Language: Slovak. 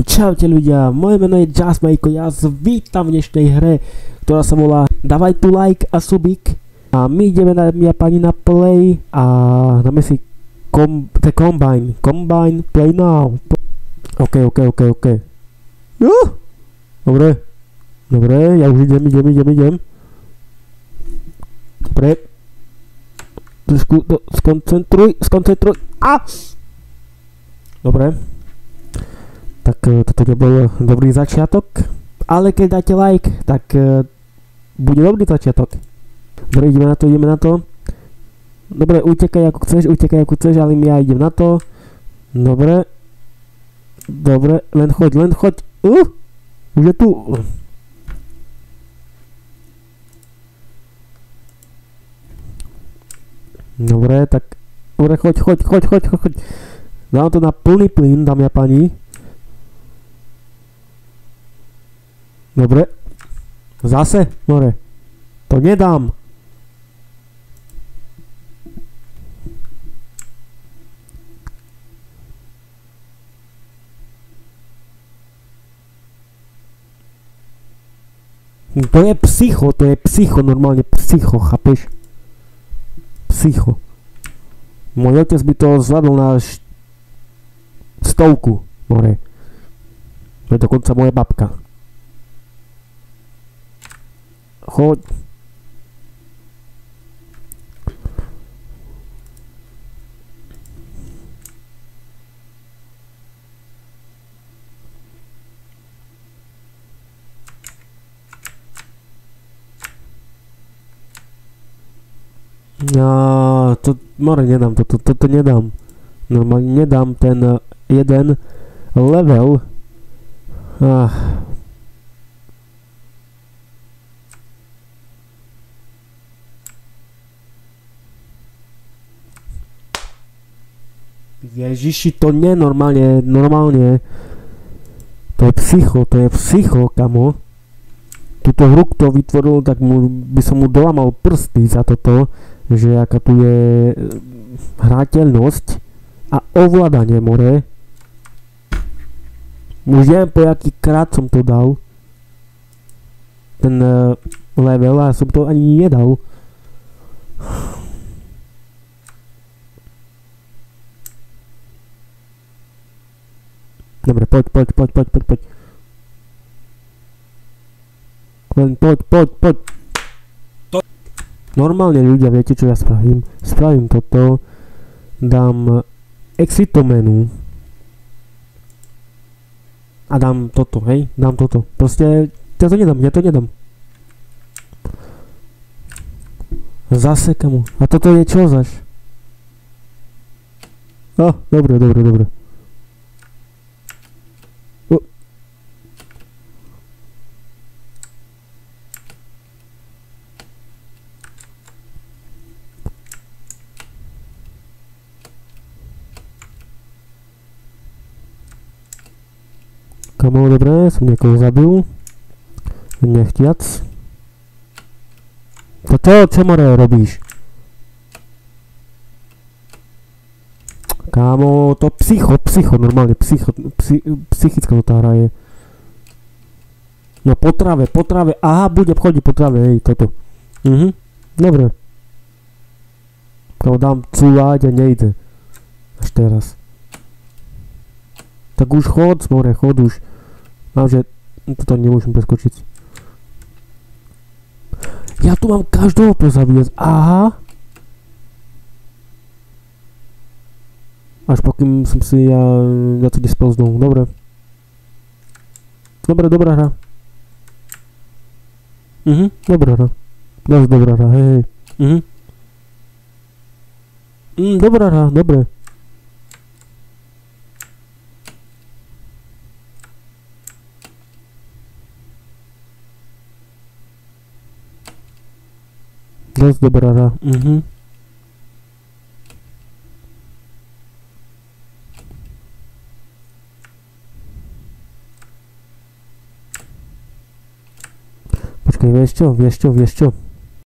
Čaute ľudia, moje meno je Jasmajko, ja vás vítam v dnešnej hre, ktorá sa volá Davaj tu like a subík. A my ideme na Japani na play a dáme si combine, play now. OK. Dobre, ja už idem. Dobre. Trošku skoncentruj. Dobre. Tak toto nebol dobrý začiatok, ale keď dáte like, tak bude dobrý začiatok. Dobre, ideme na to. Dobre, utekaj ako chceš, ale ja idem na to. Dobre, len choď. Už je tu. Dobre, tak dobre, choď. Dám to na plný plyn, dámy a páni. Dobre. Zase? More. To nedám. To je psycho, normálne psycho, chápeš? Psycho. Môj otec by to zvládol na 100, more. To je dokonca moja babka. Choď. To more nedám, toto nedám. Normálne nedám ten jeden level. Ježiši, to nie normálne. To je psycho, kamo. Túto hru, kto vytvoril, tak by som mu dolamal prsty za toto, že aká tu je hrateľnosť a ovládanie, more. Už neviem, po jaký krát som to dal. Ten level, a som to ani nedal. Dobre, poď. Len poď. Normálne ľudia, viete čo ja spravím? Spravím toto. Dám exito menu. A dám toto, hej? Dám toto. Proste, ja to nedám. Zase, kamu. A toto je čo zaš? Dobre. Kamo, dobre, som niekoho zabil. Nechtiac. Toto, čo more robíš? Kámo, to psycho, normálne, psychická tá hra je. No po trave, aha, bude chodiť po trave, hej, toto. Dobre. Kámo, dám cúvať a nejde. Až teraz. Tak už chod už. Mám, že toto nemôžem preskočiť. Ja tu mám každého pozabíjať, aha. Až pokým som si ja to nespoznal, dobre. Dobrá hra. Dobrá hra. Dosť dobrá hra, hej. Dobrá hra, dobre. Dosť dobrá hra, Počkaj, vieš čo?